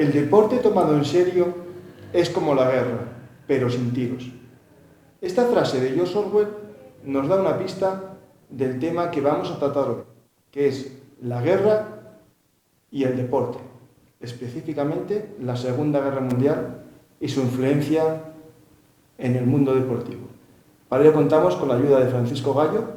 El deporte tomado en serio es como la guerra, pero sin tiros. Esta frase de George Orwell nos da una pista del tema que vamos a tratar hoy, que es la guerra y el deporte, específicamente la Segunda Guerra Mundial y su influencia en el mundo deportivo. Para ello contamos con la ayuda de Francisco Gallo,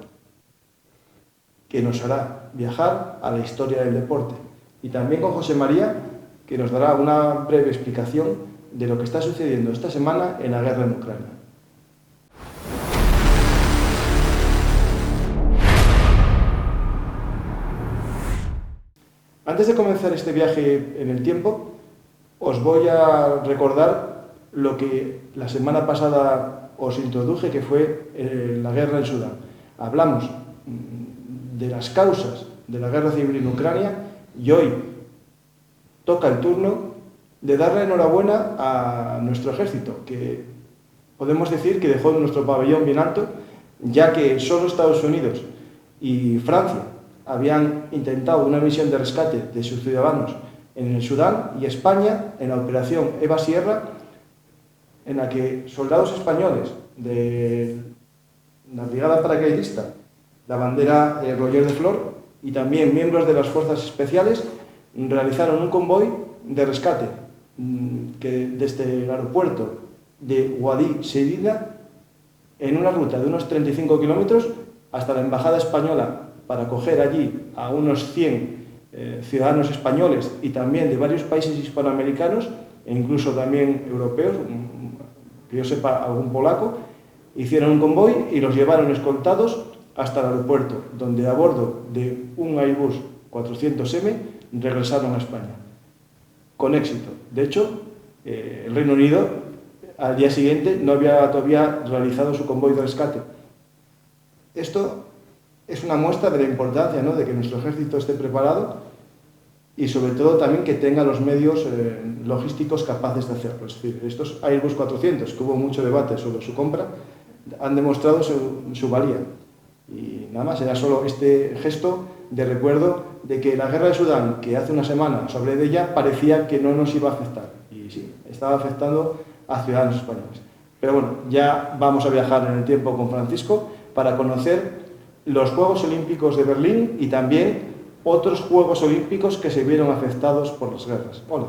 que nos hará viajar a la historia del deporte, y también con José María, que nos dará una breve explicación de lo que está sucediendo esta semana en la guerra en Ucrania. Antes de comenzar este viaje en el tiempo, os voy a recordar lo que la semana pasada os introduje, que fue la guerra en Sudán. Hablamos de las causas de la guerra civil en Ucrania y hoy toca el turno de darle enhorabuena a nuestro ejército, que podemos decir que dejó nuestro pabellón bien alto, ya que solo Estados Unidos y Francia habían intentado una misión de rescate de sus ciudadanos en el Sudán, y España, en la operación Eva Sierra, en la que soldados españoles de la brigada paracaidista, la bandera Roger de Flor, y también miembros de las fuerzas especiales realizaron un convoy de rescate que desde el aeropuerto de Wadi Sedida, en una ruta de unos 35 kilómetros, hasta la embajada española, para acoger allí a unos 100 ciudadanos españoles y también de varios países hispanoamericanos e incluso también europeos, que yo sepa algún polaco. Hicieron un convoy y los llevaron escoltados hasta el aeropuerto, donde a bordo de un Airbus 400M regresaron a España, con éxito. De hecho, el Reino Unido al día siguiente no había todavía realizado su convoy de rescate. Esto es una muestra de la importancia, ¿no?, de que nuestro ejército esté preparado y sobre todo también que tenga los medios logísticos capaces de hacerlo. Es decir, estos Airbus 400, que hubo mucho debate sobre su compra, han demostrado su valía. Y nada más, era solo este gesto de recuerdo de que la guerra de Sudán, que hace una semana os hablé de ella, parecía que no nos iba a afectar. Y sí, estaba afectando a ciudadanos españoles. Pero bueno, ya vamos a viajar en el tiempo con Francisco para conocer los Juegos Olímpicos de Berlín y también otros Juegos Olímpicos que se vieron afectados por las guerras. Hola,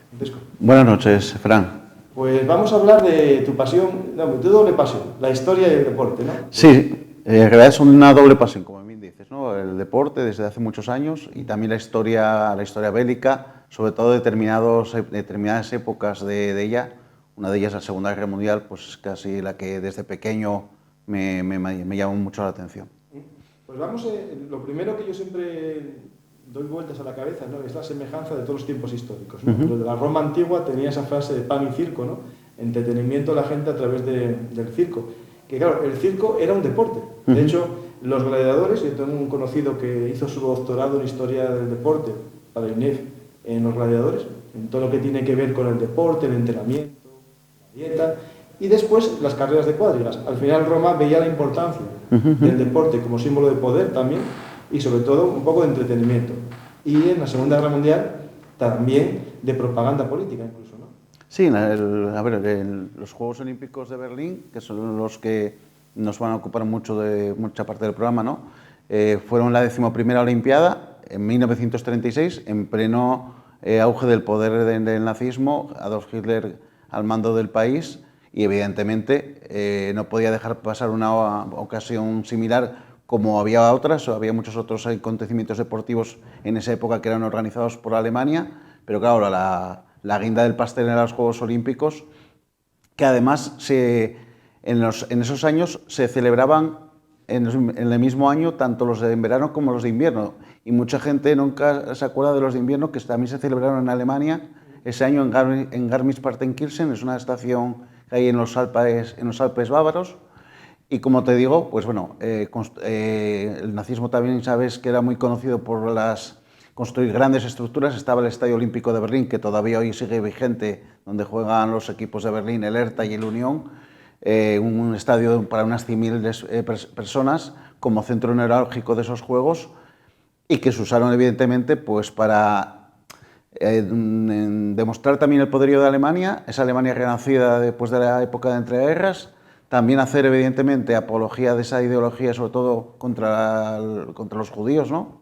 Francisco. Buenas noches, Fran. Pues vamos a hablar de tu pasión, de tu doble pasión, la historia y el deporte, ¿no? Sí, en realidad es una doble pasión, como bien dices, ¿no? El deporte desde hace muchos años y también la historia bélica, sobre todo determinadas épocas de ella. Una de ellas, la Segunda Guerra Mundial, pues es casi la que desde pequeño me llamó mucho la atención. Pues vamos, lo primero que yo siempre doy vueltas a la cabeza, ¿no?, es la semejanza de todos los tiempos históricos, ¿no? Lo de la Roma antigua tenía esa frase de pan y circo, ¿no? Entretenimiento a la gente a través del circo. Que claro, el circo era un deporte. De hecho, los gladiadores, yo tengo un conocido que hizo su doctorado en historia del deporte para el INEF en los gladiadores, en todo lo que tiene que ver con el deporte, el entrenamiento, la dieta, y después las carreras de cuadrigas. Al final Roma veía la importancia del deporte como símbolo de poder también, y sobre todo un poco de entretenimiento. Y en la Segunda Guerra Mundial también de propaganda política incluso, ¿no? Sí, los Juegos Olímpicos de Berlín, que son los que nos van a ocupar mucha parte del programa, ¿no? Fueron la 11ª Olimpiada en 1936, en pleno auge del poder del nazismo, Adolf Hitler al mando del país, y evidentemente no podía dejar pasar una ocasión similar, como había otras, o había muchos otros acontecimientos deportivos en esa época que eran organizados por Alemania, pero claro, la guinda del pastel eran los Juegos Olímpicos, que además en esos años se celebraban en el mismo año tanto los de verano como los de invierno, y mucha gente nunca se acuerda de los de invierno, que también se celebraron en Alemania ese año en Garmisch-Partenkirchen. Es una estación que hay en los Alpes bávaros. Y como te digo, pues bueno, el nazismo también, sabes, que era muy conocido por construir grandes estructuras. Estaba el Estadio Olímpico de Berlín, que todavía hoy sigue vigente, donde juegan los equipos de Berlín, el Hertha y el Unión, un estadio para unas 100.000 personas como centro neurálgico de esos juegos, y que se usaron evidentemente pues para en demostrar también el poderío de Alemania, esa Alemania renacida después de la época de entreguerras, también hacer evidentemente apología de esa ideología, sobre todo contra los judíos, ¿no?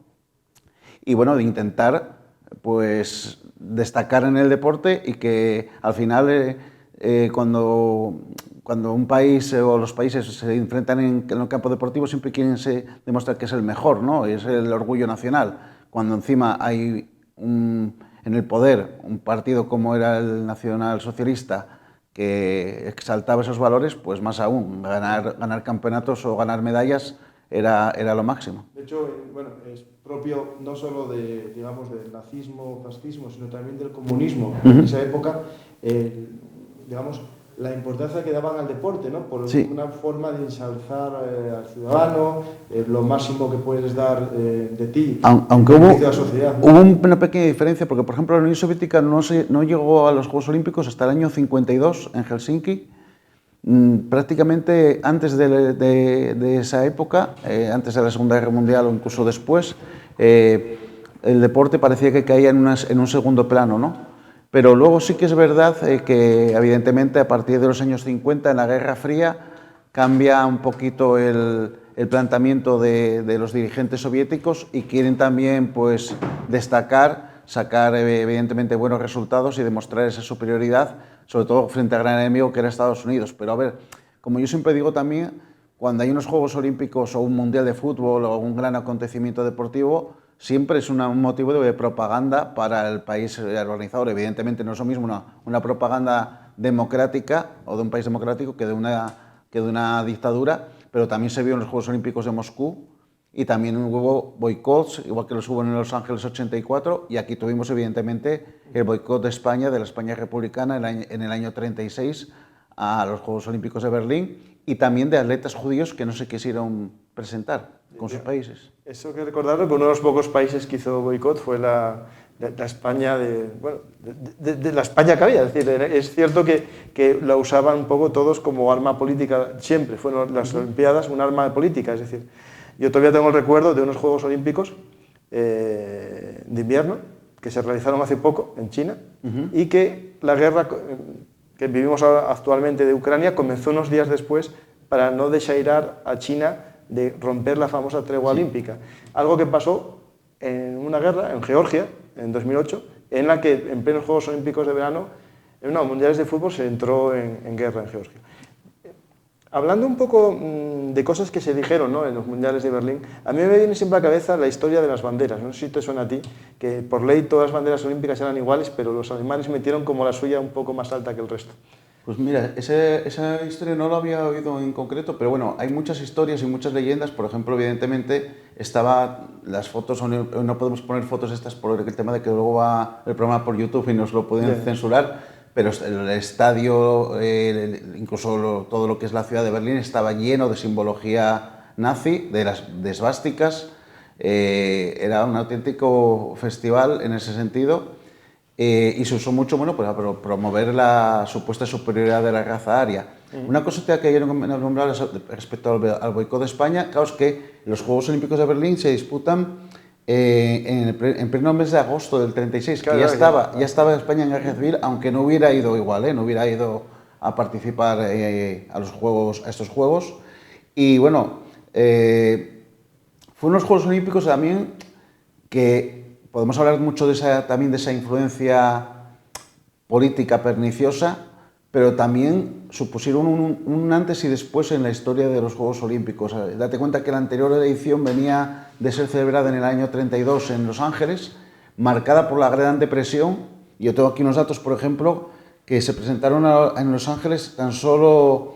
Y bueno, de intentar pues destacar en el deporte y que al final cuando un país o los países se enfrentan en el campo deportivo siempre quieren demostrar que es el mejor, ¿no? Es el orgullo nacional. Cuando encima hay en el poder un partido como era el Nacional Socialista que exaltaba esos valores, pues más aún, ganar campeonatos o ganar medallas era lo máximo. De hecho, bueno, es propio no solo digamos, del nazismo, fascismo, sino también del comunismo. En esa época, digamos, la importancia que daban al deporte, ¿no? Por una forma de ensalzar al ciudadano, lo máximo que puedes dar de ti, aunque de la sociedad. Hubo una pequeña diferencia, porque por ejemplo la Unión Soviética no llegó a los Juegos Olímpicos hasta el año 52 en Helsinki. Prácticamente antes de esa época, antes de la Segunda Guerra Mundial o incluso después, el deporte parecía que caía en un segundo plano, ¿no? Pero luego sí que es verdad que evidentemente a partir de los años 50 en la Guerra Fría cambia un poquito el planteamiento de los dirigentes soviéticos y quieren también pues destacar, sacar evidentemente buenos resultados y demostrar esa superioridad, sobre todo frente al gran enemigo que era Estados Unidos. Pero a ver, como yo siempre digo también, cuando hay unos Juegos Olímpicos o un Mundial de Fútbol o un gran acontecimiento deportivo, siempre es un motivo de propaganda para el país organizador. Evidentemente no es lo mismo una propaganda democrática o de un país democrático que de una dictadura, pero también se vio en los Juegos Olímpicos de Moscú y también hubo boicots, igual que los hubo en Los Ángeles 84, y aquí tuvimos evidentemente el boicot de España, de la España republicana en el año 36 a los Juegos Olímpicos de Berlín, y también de atletas judíos que no se quisieron presentar con sus países. Eso hay que recordarlo, que uno de los pocos países que hizo boicot fue la España de la España que había. Es decir, es cierto que la usaban un poco todos como arma política, siempre fueron las Olimpiadas un arma política. Es decir, yo todavía tengo el recuerdo de unos Juegos Olímpicos de invierno que se realizaron hace poco en China y que la guerra que vivimos ahora actualmente de Ucrania comenzó unos días después para no desairar a China de romper la famosa tregua olímpica. Algo que pasó en una guerra en Georgia, en 2008, en la que en plenos Juegos Olímpicos de verano, en los mundiales de fútbol, se entró en guerra en Georgia. Hablando un poco de cosas que se dijeron, ¿no?, en los mundiales de Berlín, a mí me viene siempre a la cabeza la historia de las banderas. No sé si te suena a ti, que por ley todas las banderas olímpicas eran iguales, pero los alemanes metieron como la suya un poco más alta que el resto. Pues mira, esa historia no la había oído en concreto, pero bueno, hay muchas historias y muchas leyendas. Por ejemplo, evidentemente, las fotos, no podemos poner fotos estas por el tema de que luego va el programa por YouTube y nos lo pueden censurar, pero el estadio, incluso todo lo que es la ciudad de Berlín, estaba lleno de simbología nazi, de esvásticas. Era un auténtico festival en ese sentido. Y se usó mucho, bueno, para promover la supuesta superioridad de la raza aria. Una cosa que quiero nombrar respecto al boicot de España, claro, es que los Juegos Olímpicos de Berlín se disputan en pleno mes de agosto del 36, claro, que ya estaba España en guerra civil, aunque no hubiera ido igual, no hubiera ido a participar a estos Juegos. Y bueno, fue unos Juegos Olímpicos también que podemos hablar mucho también de esa influencia política perniciosa, pero también supusieron un antes y después en la historia de los Juegos Olímpicos. Date cuenta que la anterior edición venía de ser celebrada en el año 32 en Los Ángeles, marcada por la Gran Depresión. Yo tengo aquí unos datos, por ejemplo, que se presentaron en Los Ángeles tan solo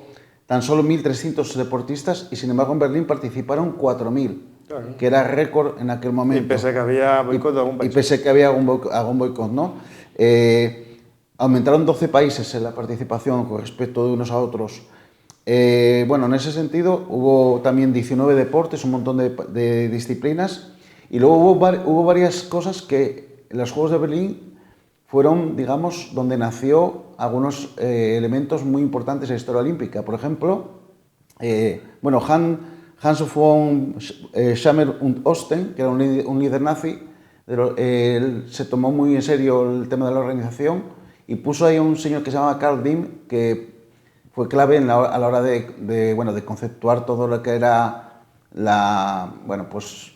1.300 deportistas y sin embargo en Berlín participaron 4.000. Claro. Que era récord en aquel momento. Y pese a que había boicot de algún país. Y pese a que había algún boicot, ¿no? Aumentaron 12 países en la participación con respecto de unos a otros. Bueno, en ese sentido hubo también 19 deportes, un montón de disciplinas, y luego hubo varias cosas que en los Juegos de Berlín fueron, digamos, donde nació algunos elementos muy importantes de la historia olímpica. Por ejemplo, Hans von Schirmer und Osten, que era un líder nazi, él se tomó muy en serio el tema de la organización y puso ahí a un señor que se llamaba Carl Dim, que fue clave a la hora de conceptuar todo lo que era pues,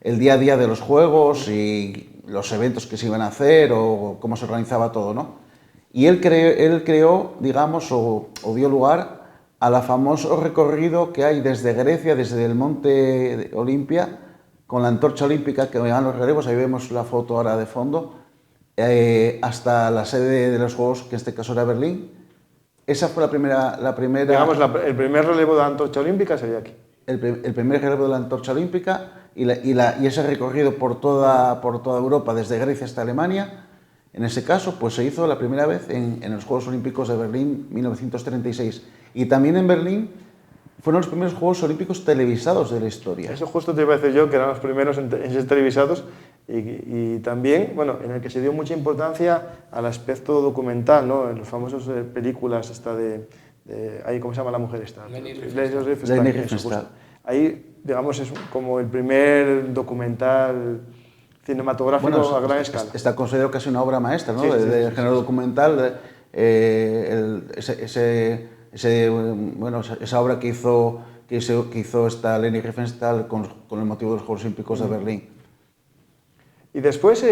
el día a día de los juegos y los eventos que se iban a hacer o cómo se organizaba todo, ¿no? Y él creó, digamos, o dio lugar al famoso recorrido que hay desde Grecia, desde el monte Olimpia, con la antorcha olímpica que van los relevos, ahí vemos la foto ahora de fondo, hasta la sede de los Juegos, que en este caso era Berlín. Esa fue la primera... Digamos, el primer relevo de la antorcha olímpica sería aquí. El primer relevo de la antorcha olímpica y ese recorrido por toda Europa, desde Grecia hasta Alemania. En ese caso, pues se hizo la primera vez en los Juegos Olímpicos de Berlín 1936. Y también en Berlín fueron los primeros Juegos Olímpicos televisados de la historia. Eso justo te iba a decir yo, que eran los primeros en ser televisados y también, bueno, en el que se dio mucha importancia al aspecto documental, ¿no? En las famosas películas ahí, ¿cómo se llama la mujer esta? Leni Riefenstahl. Ahí, digamos, es como el primer documental cinematográfico a gran escala. Está considerado casi una obra maestra, ¿no? Sí, del género documental, esa obra que hizo esta Leni Riefenstahl con el motivo de los Juegos Olímpicos de Berlín. Y después,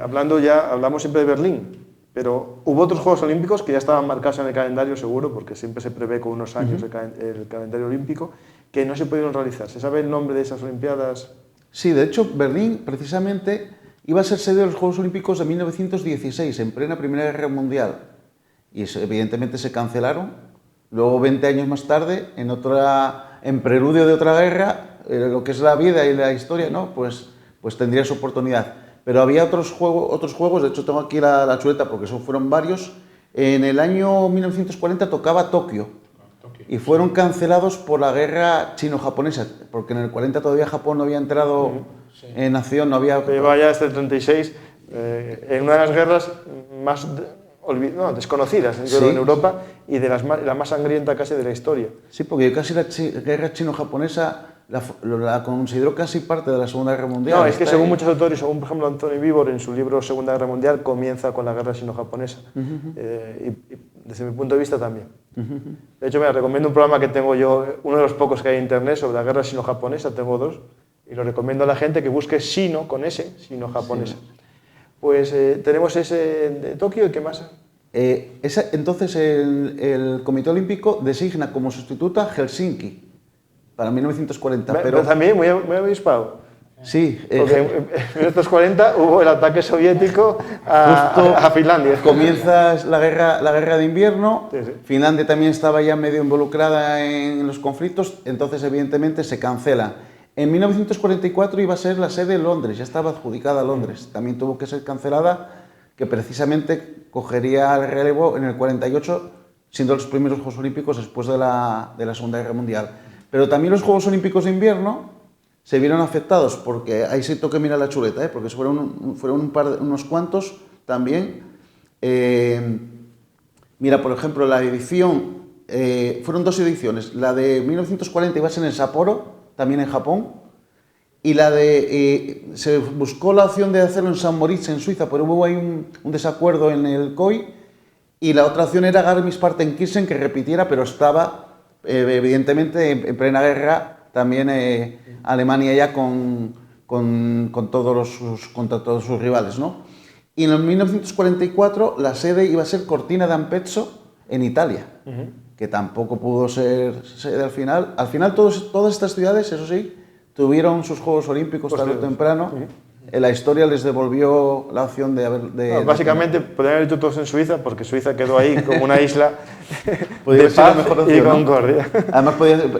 hablamos siempre de Berlín, pero hubo otros Juegos Olímpicos que ya estaban marcados en el calendario seguro, porque siempre se prevé con unos años el calendario olímpico, que no se pudieron realizar. ¿Se sabe el nombre de esas Olimpiadas? Sí, de hecho, Berlín precisamente iba a ser sede de los Juegos Olímpicos de 1916, en plena Primera Guerra Mundial. Y evidentemente se cancelaron. Luego, 20 años más tarde, en preludio de otra guerra, lo que es la vida y la historia, ¿no? Pues tendría su oportunidad. Pero había otros juegos, de hecho tengo aquí la chuleta porque fueron varios. En el año 1940 tocaba Tokio y fueron cancelados por la guerra chino-japonesa, porque en el 40 todavía Japón no había entrado en acción, no había... Llevaba ya desde el 36, en una de las guerras más desconocidas en Europa y de la más sangrienta casi de la historia. Sí, porque casi la guerra chino-japonesa la consideró casi parte de la Segunda Guerra Mundial. No, es que según muchos autores, según por ejemplo Anthony Beevor en su libro Segunda Guerra Mundial, comienza con la guerra sino-japonesa. Y desde mi punto de vista también. De hecho, me recomiendo un programa que tengo yo, uno de los pocos que hay en internet sobre la guerra sino-japonesa, tengo dos, y lo recomiendo a la gente que busque sino con S, sino-japonesa. Sí. Pues tenemos ese de Tokio, ¿y qué más? Entonces el Comité Olímpico designa como sustituta Helsinki para 1940. Pero también muy avispado. Sí. Porque en 1940 hubo el ataque soviético a Finlandia. Comienza la guerra de invierno, sí. Finlandia también estaba ya medio involucrada en los conflictos, entonces evidentemente se cancela. En 1944 iba a ser la sede en Londres, ya estaba adjudicada a Londres, también tuvo que ser cancelada, que precisamente cogería el relevo en el 48, siendo los primeros Juegos Olímpicos después de la Segunda Guerra Mundial. Pero también los Juegos Olímpicos de invierno se vieron afectados, porque ahí sí toca mirar la chuleta, porque fueron unos cuantos también. Mira, por ejemplo, la edición, fueron dos ediciones, la de 1940 iba a ser en Sapporo, también en Japón, y se buscó la opción de hacerlo en San Moritz, en Suiza, pero hubo ahí un desacuerdo en el COI, y la otra opción era Garmisch-Partenkirchen, que repitiera, pero estaba evidentemente en plena guerra, también Alemania ya contra todos sus rivales, ¿no? Y en el 1944 la sede iba a ser Cortina d'Ampezzo en Italia, que tampoco pudo ser sede al final. Al final todas estas ciudades, eso sí, tuvieron sus Juegos Olímpicos tarde o temprano. La historia les devolvió la opción de básicamente podrían haber hecho todos en Suiza, porque Suiza quedó ahí como una isla de paz mejor opción, y concordia. Además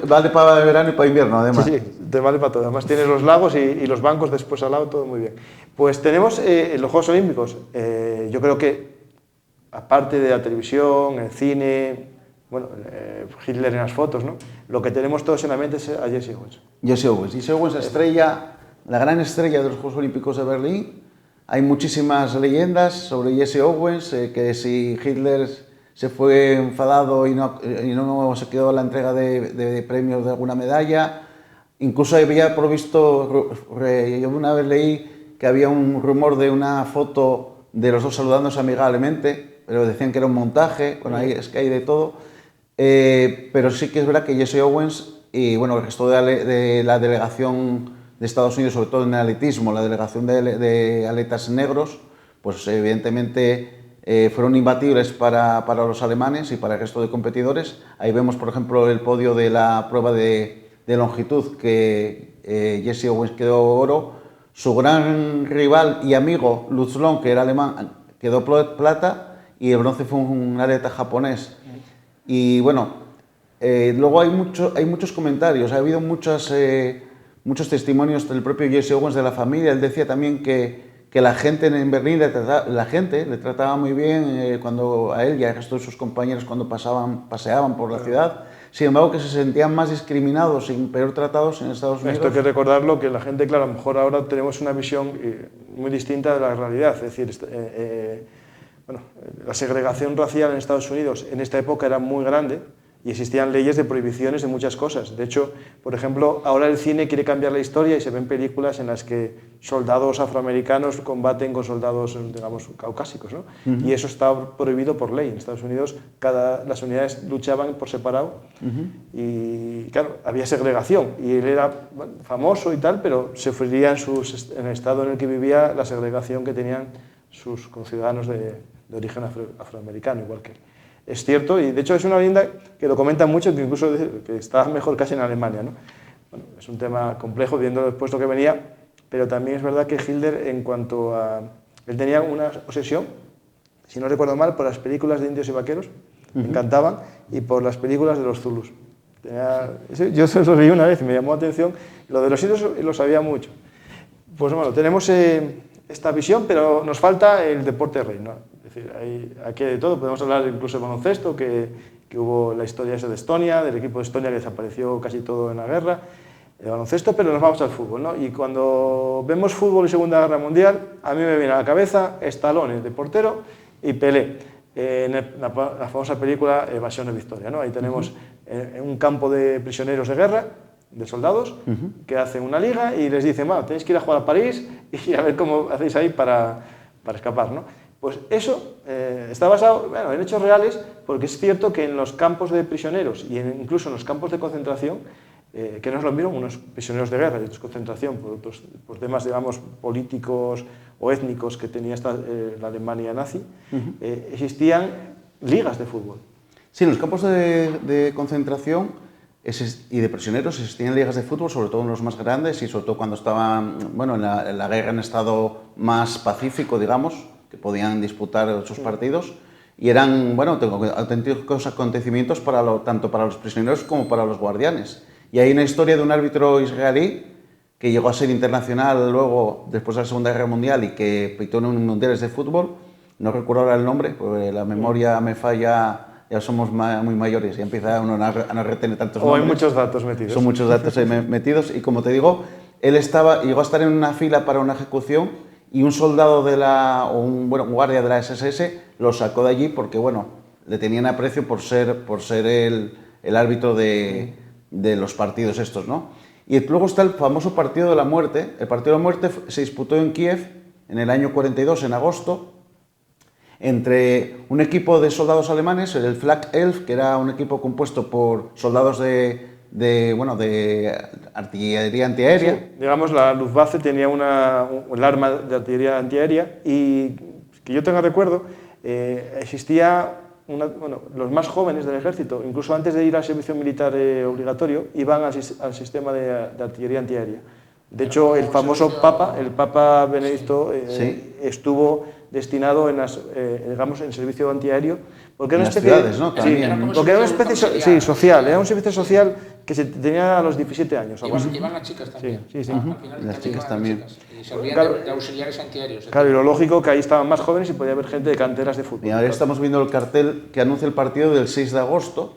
vale para verano y para invierno, además. Sí, te vale para todo. Además tienes los lagos y los bancos después al lado, todo muy bien. Pues tenemos los Juegos Olímpicos. Yo creo que, aparte de la televisión, el cine, bueno, Hitler en las fotos, ¿no? Lo que tenemos todos en la mente es a Jesse Owens. Jesse Owens, la gran estrella de los Juegos Olímpicos de Berlín. Hay muchísimas leyendas sobre Jesse Owens, que si Hitler se fue enfadado y no se quedó a la entrega de premios de alguna medalla. Incluso había provisto, yo una vez leí que había un rumor de una foto de los dos saludándose amigablemente, pero decían que era un montaje, bueno, ahí es que hay de todo. Pero sí que es verdad que Jesse Owens y bueno, el resto de la delegación de Estados Unidos, sobre todo en el atletismo, la delegación de atletas negros, pues evidentemente fueron imbatibles para los alemanes y para el resto de competidores. Ahí vemos, por ejemplo, el podio de la prueba de longitud, que Jesse Owens quedó oro. Su gran rival y amigo, Lutz Long, que era alemán, quedó plata, y el bronce fue un atleta japonés. Y bueno, luego hay muchos comentarios, ha habido muchos testimonios del propio Jesse Owens, de la familia. Él decía también que la gente en Berlín le trataba muy bien cuando a él y al resto de sus compañeros cuando paseaban por la ciudad. Sin embargo, que se sentían más discriminados y peor tratados en Estados Unidos. Esto hay que recordarlo, que la gente, claro, a lo mejor ahora tenemos una visión muy distinta de la realidad. Es decir, bueno, la segregación racial en Estados Unidos en esta época era muy grande y existían leyes de prohibiciones de muchas cosas. De hecho, por ejemplo, ahora el cine quiere cambiar la historia y se ven películas en las que soldados afroamericanos combaten con soldados, digamos, caucásicos, ¿no? Y eso está prohibido por ley. En Estados Unidos las unidades luchaban por separado y, claro, había segregación. Y él era famoso y tal, pero sufriría en el estado en el que vivía la segregación que tenían sus conciudadanos de origen afroamericano, igual que él. Es cierto, y de hecho es una leyenda que lo comentan mucho, que incluso que está mejor casi en Alemania, ¿no? Bueno, es un tema complejo viendo el puesto que venía, pero también es verdad que Hitler, en cuanto a... Él tenía una obsesión, si no recuerdo mal, por las películas de indios y vaqueros, me encantaban, y por las películas de los zulus. Yo se lo leí una vez y me llamó la atención, lo de los indios lo sabía mucho. Pues bueno, tenemos esta visión, pero nos falta el deporte rey, ¿no? Es decir, aquí hay de todo. Podemos hablar incluso de baloncesto, que hubo la historia esa de Estonia, del equipo de Estonia que desapareció casi todo en la guerra, el baloncesto, pero nos vamos al fútbol, ¿no? Y cuando vemos fútbol y Segunda Guerra Mundial, a mí me viene a la cabeza Stallone de portero y Pelé, en la famosa película Evasión de Victoria, ¿no? Ahí tenemos un campo de prisioneros de guerra, de soldados, que hacen una liga y les dicen, bueno, tenéis que ir a jugar a París y a ver cómo hacéis ahí para escapar, ¿no? Pues eso está basado, bueno, en hechos reales, porque es cierto que en los campos de prisioneros y incluso en los campos de concentración, que no es lo mismo unos prisioneros de guerra y otros de concentración por temas, digamos, políticos o étnicos que tenía la Alemania nazi, existían ligas de fútbol. Sí, en los campos de concentración y de prisioneros existían ligas de fútbol, sobre todo en los más grandes y sobre todo cuando estaban, bueno, en la guerra en estado más pacífico, digamos, que podían disputar sus partidos, y eran, bueno, auténticos acontecimientos tanto para los prisioneros como para los guardianes. Y hay una historia de un árbitro israelí que llegó a ser internacional luego, después de la Segunda Guerra Mundial, y que pitó en unos mundiales de fútbol. No recuerdo ahora el nombre, porque la memoria me falla, ya somos muy mayores y empieza uno a no retener tantos nombres. O hay muchos datos metidos. Son muchos datos metidos, y como te digo, él llegó a estar en una fila para una ejecución, y un soldado un guardia de la SS lo sacó de allí porque, bueno, le tenían aprecio por ser el árbitro de los partidos estos, ¿no? Y luego está el famoso Partido de la Muerte. El Partido de la Muerte se disputó en Kiev en el año 42, en agosto, entre un equipo de soldados alemanes, el Flak 11, que era un equipo compuesto por soldados de artillería antiaérea. Sí, digamos, la Luftwaffe tenía el arma de artillería antiaérea, y que yo tenga recuerdo, existía los más jóvenes del ejército, incluso antes de ir al servicio militar obligatorio, iban al sistema de artillería antiaérea. De hecho, el famoso Papa, el Papa Benedicto, estuvo destinado en el servicio antiaéreo, porque era una especie, ciudades, ¿no? Porque era una especie social, era un servicio social que se tenía a los 17 años. Llevan las chicas también. Sí. Las chicas también. Y servían de auxiliares antiaéreos. Claro, y lo lógico que ahí estaban más jóvenes y podía haber gente de canteras de fútbol. Y ahora estamos viendo el cartel que anuncia el partido del 6 de agosto.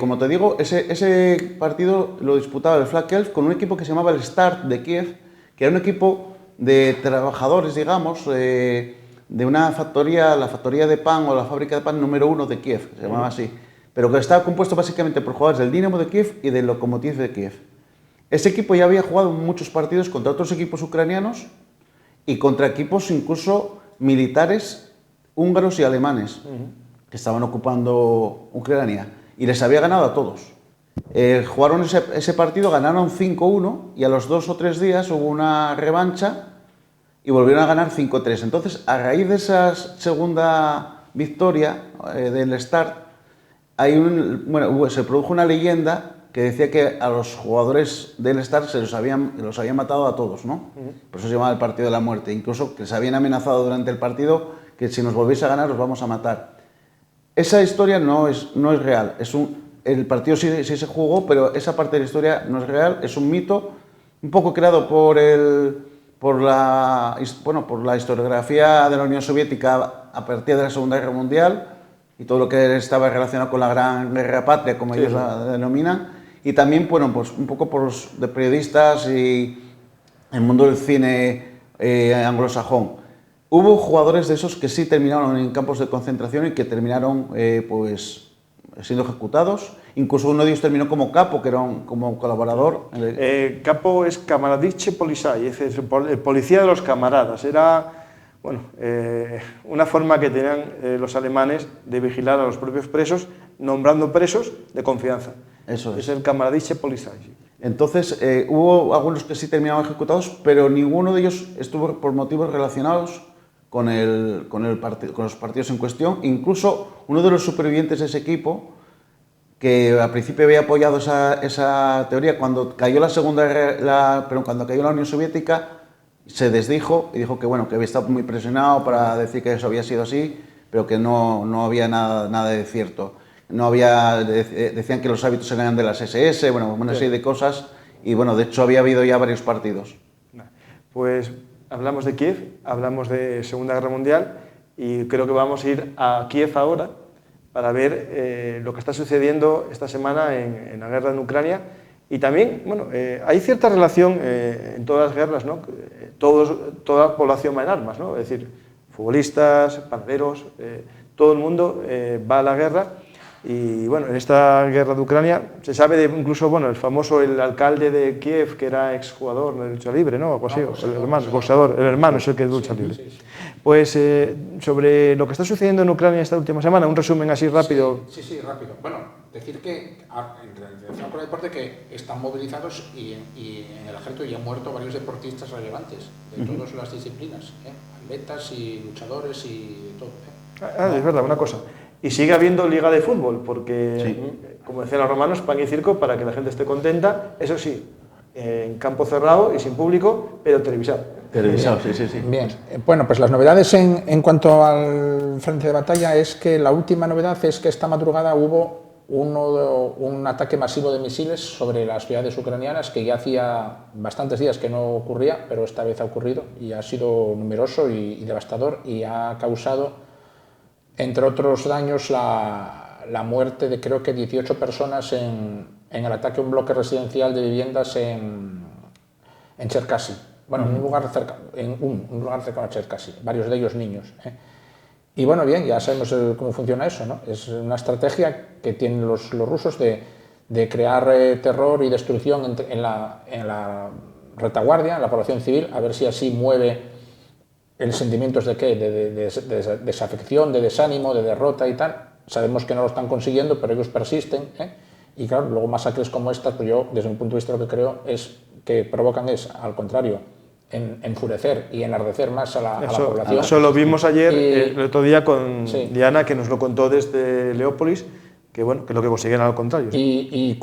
Como te digo, ese partido lo disputaba el Flak 11 con un equipo que se llamaba el Start de Kiev, que era un equipo de trabajadores, digamos, de una factoría, la factoría de pan o la fábrica de pan número 1 de Kiev, se llamaba así, pero que estaba compuesto básicamente por jugadores del Dinamo de Kiev y del Lokomotiv de Kiev. Ese equipo ya había jugado muchos partidos contra otros equipos ucranianos y contra equipos incluso militares húngaros y alemanes que estaban ocupando Ucrania, y les había ganado a todos. Jugaron ese partido, ganaron 5-1 y a los 2 o 3 días hubo una revancha y volvieron a ganar 5-3. Entonces, a raíz de esa segunda victoria del Start, se produjo una leyenda que decía que a los jugadores del Start los habían matado a todos, ¿no? Por eso se llamaba el partido de la muerte. Incluso que les habían amenazado durante el partido que si nos volvéis a ganar os vamos a matar. Esa historia no es real. El partido sí se jugó, pero esa parte de la historia no es real. Es un mito un poco creado por la historiografía de la Unión Soviética a partir de la Segunda Guerra Mundial y todo lo que estaba relacionado con la Gran Guerra Patria, como ellos la denominan. Y también, bueno, pues un poco por los de periodistas y el mundo del cine anglosajón. Hubo jugadores de esos que sí terminaron en campos de concentración y que terminaron pues siendo ejecutados. Incluso uno de ellos terminó como capo, que era como colaborador. Capo es Kamaradiche Polisai, es decir, el policía de los camaradas. Era una forma que tenían los alemanes de vigilar a los propios presos, nombrando presos de confianza. Eso es el Kamaradiche Polisai. Entonces, hubo algunos que sí terminaron ejecutados, pero ninguno de ellos estuvo por motivos relacionados con los partidos en cuestión. Incluso uno de los supervivientes de ese equipo, que al principio había apoyado esa teoría, cuando cayó cuando cayó la Unión Soviética, se desdijo y dijo que, bueno, que había estado muy presionado para decir que eso había sido así, pero que no había nada de cierto. Decían que los hábitos eran de las SS, bueno, una serie de cosas, y bueno, de hecho había habido ya varios partidos. Pues hablamos de Kiev, hablamos de Segunda Guerra Mundial, y creo que vamos a ir a Kiev ahora para ver lo que está sucediendo esta semana en la guerra en Ucrania. Y también, bueno, hay cierta relación en todas las guerras, ¿no? Toda la población va en armas, ¿no? Es decir, futbolistas, panaderos, todo el mundo va a la guerra. Y bueno, en esta guerra de Ucrania se sabe de incluso, bueno, el alcalde de Kiev, que era exjugador de lucha libre, ¿no? Algo así, el hermano es el que es lucha libre. Pues sobre lo que está sucediendo en Ucrania esta última semana, un resumen así rápido. Sí, rápido. Bueno, decir que en relación con el deporte que están movilizados y en el ejército ya han muerto varios deportistas relevantes de todas las disciplinas, atletas y luchadores y todo. Es verdad, una cosa. Y sigue habiendo liga de fútbol, porque, como decían los romanos, pan y circo para que la gente esté contenta, eso sí, en campo cerrado y sin público, pero televisado. Televisado, sí. Bien, bueno, pues las novedades en cuanto al frente de batalla es que la última novedad es que esta madrugada hubo un ataque masivo de misiles sobre las ciudades ucranianas que ya hacía bastantes días que no ocurría, pero esta vez ha ocurrido y ha sido numeroso y devastador y ha causado, entre otros daños, la muerte de creo que 18 personas en el ataque a un bloque residencial de viviendas en Cherkasy. Bueno, en un lugar cercano a Cherkasy, varios de ellos niños. Y bueno, bien, ya sabemos cómo funciona eso, ¿no? Es una estrategia que tienen los rusos de crear terror y destrucción en la retaguardia, en la población civil, a ver si así mueve el sentimientos de ¿qué? De desafección, de desánimo, de derrota y tal. Sabemos que no lo están consiguiendo, pero ellos persisten, y claro, luego masacres como estas, pues yo, desde mi punto de vista, lo que creo es que provocan al contrario, enfurecer y enardecer más a la población. Eso lo vimos ayer, el otro día con Diana, que nos lo contó desde Leópolis, que bueno, que lo que consiguen al contrario. Y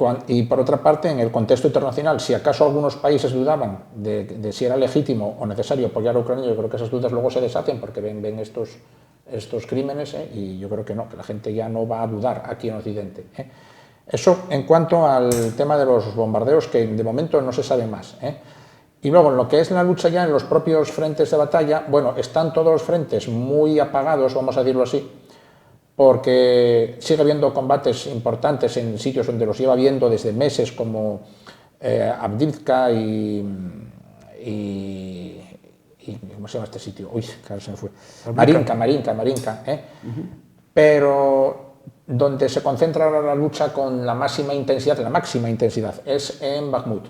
por otra parte, en el contexto internacional, si acaso algunos países dudaban de si era legítimo o necesario apoyar a Ucrania, yo creo que esas dudas luego se deshacen porque ven estos crímenes, y yo creo que no, que la gente ya no va a dudar aquí en Occidente. Eso en cuanto al tema de los bombardeos, que de momento no se sabe más. Y luego, en lo que es la lucha ya en los propios frentes de batalla, bueno, están todos los frentes muy apagados, vamos a decirlo así, porque sigue habiendo combates importantes en sitios donde los lleva viendo desde meses, como Avdiivka y ¿cómo se llama este sitio? Uy, claro, se me fue. Marinka. Pero donde se concentra ahora la lucha con la máxima intensidad es en Bakhmut,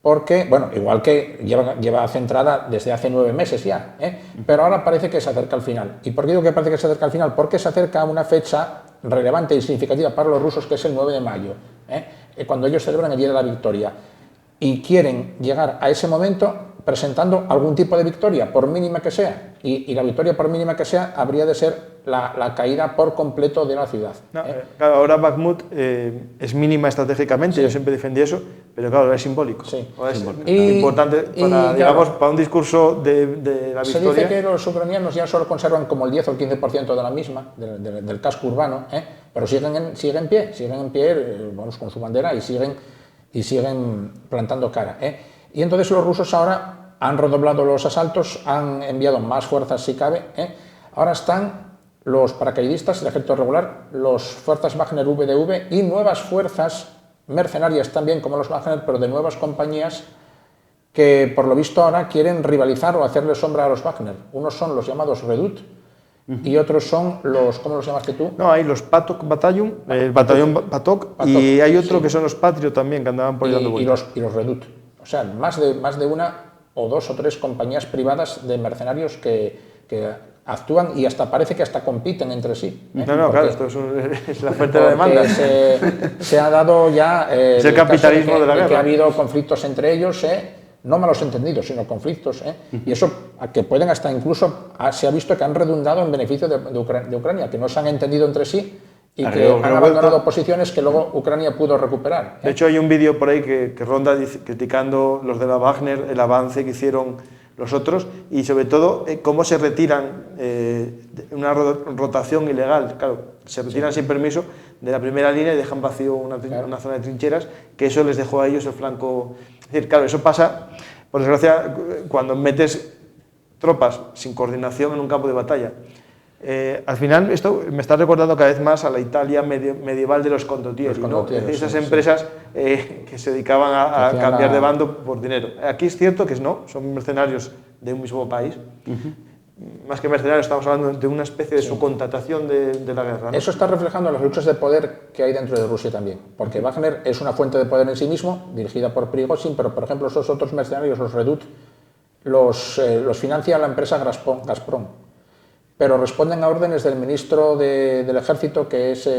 porque, bueno, igual que lleva centrada desde hace 9 meses ya, pero ahora parece que se acerca al final. ¿Y por qué digo que parece que se acerca al final? Porque se acerca a una fecha relevante y significativa para los rusos, que es el 9 de mayo, cuando ellos celebran el Día de la Victoria. Y quieren llegar a ese momento presentando algún tipo de victoria, por mínima que sea. Y la victoria, por mínima que sea, habría de ser la caída por completo de la ciudad. No, claro, ahora Bakhmut es mínima estratégicamente, sí. Yo siempre defendí eso, pero claro, es simbólico. Sí. Ahora es Y, importante para, digamos, para un discurso de la victoria. Se dice que los ucranianos ya solo conservan como el 10 o el 15% de la misma, del casco urbano, pero siguen en pie, vamos, con su bandera y siguen plantando cara. Y entonces los rusos ahora han redoblado los asaltos, han enviado más fuerzas si cabe. Ahora están los paracaidistas, el ejército regular, las fuerzas Wagner VDV y nuevas fuerzas mercenarias también como los Wagner, pero de nuevas compañías que por lo visto ahora quieren rivalizar o hacerle sombra a los Wagner. Unos son los llamados Redut y otros son los, ¿cómo los llamaste tú? No, hay los Patok Battalion, el batallón Patok, y hay otro que son los Patriot también, que andaban por ahí dando vueltas. Y los Redut. O sea, más de una o 2 o 3 compañías privadas de mercenarios que actúan y hasta parece que hasta compiten entre sí. No, claro, esto es la fuente de la demanda. Se ha dado ya es el capitalismo de la guerra. Que ha habido conflictos entre ellos, no malos entendidos, sino conflictos. Y eso, que pueden hasta incluso, se ha visto que han redundado en beneficio de Ucrania, que no se han entendido entre sí y que han abandonado posiciones que luego Ucrania pudo recuperar. De hecho, hay un vídeo por ahí que ronda criticando los de la Wagner, el avance que hicieron los otros y sobre todo cómo se retiran una rotación ilegal. Claro, se retiran sin permiso de la primera línea y dejan vacío una zona de trincheras, que eso les dejó a ellos el flanco. Es decir, claro, eso pasa, por desgracia, cuando metes tropas sin coordinación en un campo de batalla. Al final, esto me está recordando cada vez más a la Italia medieval de los condottieri, ¿no? Esas empresas que se dedicaban a cambiar de bando por dinero. Aquí es cierto que son mercenarios de un mismo país. Más que mercenarios, estamos hablando de una especie de subcontratación de la guerra, ¿no? Eso está reflejando las luchas de poder que hay dentro de Rusia también, porque Wagner es una fuente de poder en sí mismo, dirigida por Prigozhin, pero por ejemplo esos otros mercenarios, los Redut, los financia la empresa Gazprom. Pero responden a órdenes del ministro del ejército, que es...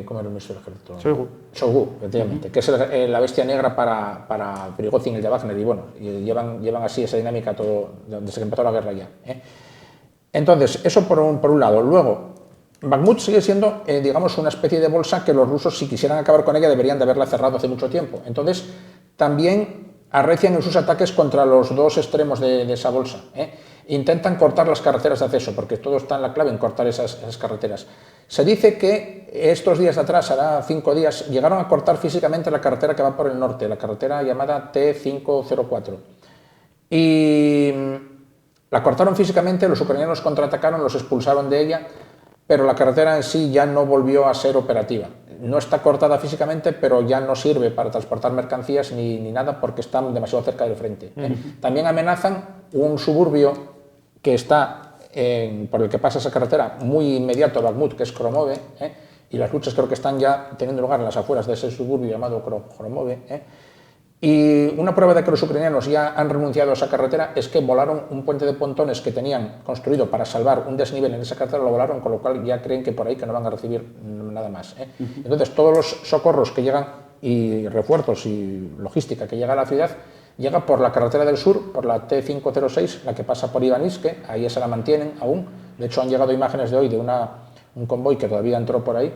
¿cómo era el ministro del ejército? Shoigu, efectivamente, que es la bestia negra para Prigozhin, el de Wagner, y bueno, llevan así esa dinámica todo, desde que empezó la guerra ya. Entonces, eso por un lado. Luego, Bakhmut sigue siendo, digamos, una especie de bolsa que los rusos, si quisieran acabar con ella, deberían de haberla cerrado hace mucho tiempo. Entonces, también arrecian en sus ataques contra los dos extremos de esa bolsa. Intentan cortar las carreteras de acceso, porque todo está en la clave en cortar esas carreteras. Se dice que estos días de atrás, hará 5 días, llegaron a cortar físicamente la carretera que va por el norte, la carretera llamada T504. Y la cortaron físicamente, los ucranianos contraatacaron, los expulsaron de ella, pero la carretera en sí ya no volvió a ser operativa. No está cortada físicamente, pero ya no sirve para transportar mercancías ni nada porque están demasiado cerca del frente. También amenazan un suburbio que está por el que pasa esa carretera muy inmediato a Bakhmut, que es Kromove, y las luchas creo que están ya teniendo lugar en las afueras de ese suburbio llamado Kromove. Y una prueba de que los ucranianos ya han renunciado a esa carretera es que volaron un puente de pontones que tenían construido para salvar un desnivel en esa carretera, lo volaron, con lo cual ya creen que por ahí que no van a recibir nada más. Entonces todos los socorros que llegan y refuerzos y logística que llega a la ciudad llega por la carretera del sur, por la T506, la que pasa por Ivaniske, ahí se la mantienen aún. De hecho han llegado imágenes de hoy de un convoy que todavía entró por ahí.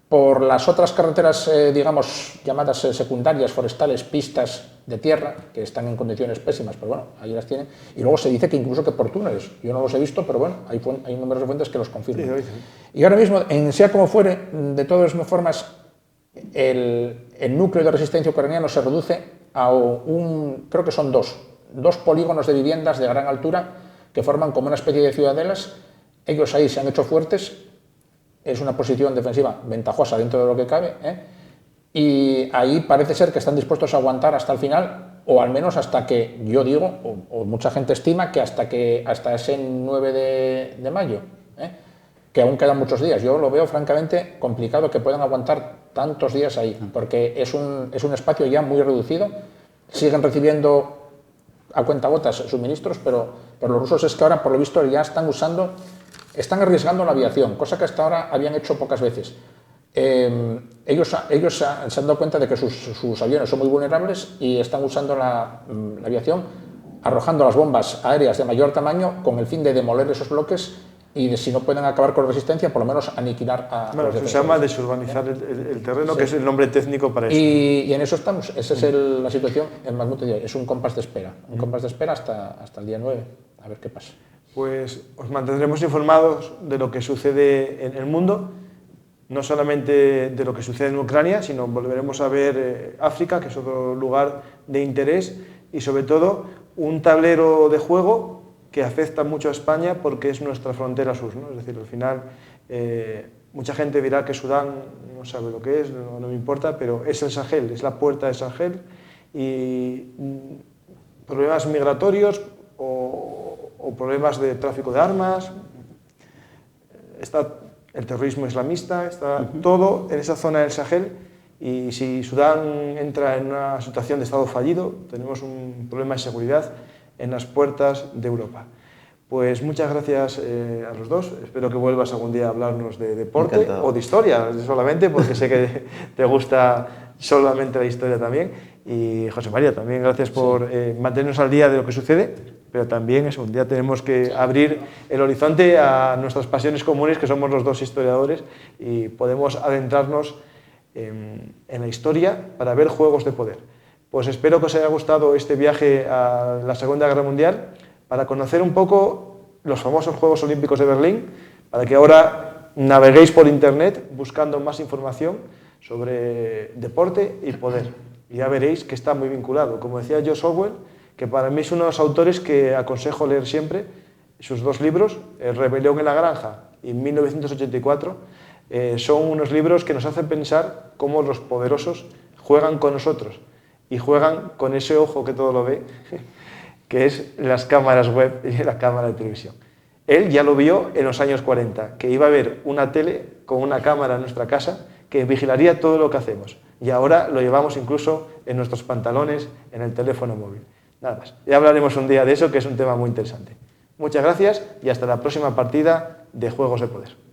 Por las otras carreteras, digamos, llamadas secundarias, forestales, pistas de tierra, que están en condiciones pésimas, pero bueno, ahí las tienen. Y luego se dice que incluso que por túneles. Yo no los he visto, pero bueno, hay numerosas fuentes que los confirman. Sí. Y ahora mismo, sea como fuere, de todas formas, el núcleo de resistencia ucraniano se reduce a creo que son dos polígonos de viviendas de gran altura que forman como una especie de ciudadelas. Ellos ahí se han hecho fuertes. Es una posición defensiva ventajosa dentro de lo que cabe, y ahí parece ser que están dispuestos a aguantar hasta el final, o al menos hasta que, yo digo, o mucha gente estima que hasta ese 9 de mayo, que aún quedan muchos días. Yo lo veo francamente complicado que puedan aguantar tantos días ahí, porque es un espacio ya muy reducido, siguen recibiendo a cuentagotas suministros, pero los rusos es que ahora, por lo visto, ya están arriesgando la aviación, cosa que hasta ahora habían hecho pocas veces. Ellos se han dado cuenta de que sus aviones son muy vulnerables y están usando la aviación, arrojando las bombas aéreas de mayor tamaño con el fin de demoler esos bloques y si no pueden acabar con resistencia, por lo menos aniquilar a los defensores. Se llama desurbanizar el terreno, Sí. que es el nombre técnico para eso. Y en eso estamos, esa es la situación en Bakhmut. Es un compás de espera, hasta el día 9, a ver qué pasa. Pues os mantendremos informados de lo que sucede en el mundo, no solamente de lo que sucede en Ucrania, sino volveremos a ver África, que es otro lugar de interés, y sobre todo un tablero de juego que afecta mucho a España porque es nuestra frontera sur, ¿no? Es decir, al final mucha gente dirá que Sudán no sabe lo que es, no me importa, pero es el Sahel, es la puerta del Sahel, y problemas migratorios o problemas de tráfico de armas, está el terrorismo islamista, está todo en esa zona del Sahel, y si Sudán entra en una situación de estado fallido, tenemos un problema de seguridad en las puertas de Europa. Pues muchas gracias a los dos, espero que vuelvas algún día a hablarnos de deporte. Encantado. O de historia solamente, porque sé que te gusta solamente la historia también. Y José María, también gracias por mantenernos al día de lo que sucede, pero también eso, un día tenemos que abrir el horizonte a nuestras pasiones comunes, que somos los dos historiadores, y podemos adentrarnos en la historia para ver juegos de poder. Pues espero que os haya gustado este viaje a la Segunda Guerra Mundial para conocer un poco los famosos Juegos Olímpicos de Berlín, para que ahora naveguéis por internet buscando más información sobre deporte y poder. Y ya veréis que está muy vinculado. Como decía George Orwell, que para mí es uno de los autores que aconsejo leer siempre, sus dos libros, Rebelión en la Granja y 1984, son unos libros que nos hacen pensar cómo los poderosos juegan con nosotros. Y juegan con ese ojo que todo lo ve, que es las cámaras web y la cámara de televisión. Él ya lo vio en los años 40, que iba a haber una tele con una cámara en nuestra casa que vigilaría todo lo que hacemos. Y ahora lo llevamos incluso en nuestros pantalones, en el teléfono móvil. Nada más. Ya hablaremos un día de eso, que es un tema muy interesante. Muchas gracias y hasta la próxima partida de Juegos de Poder.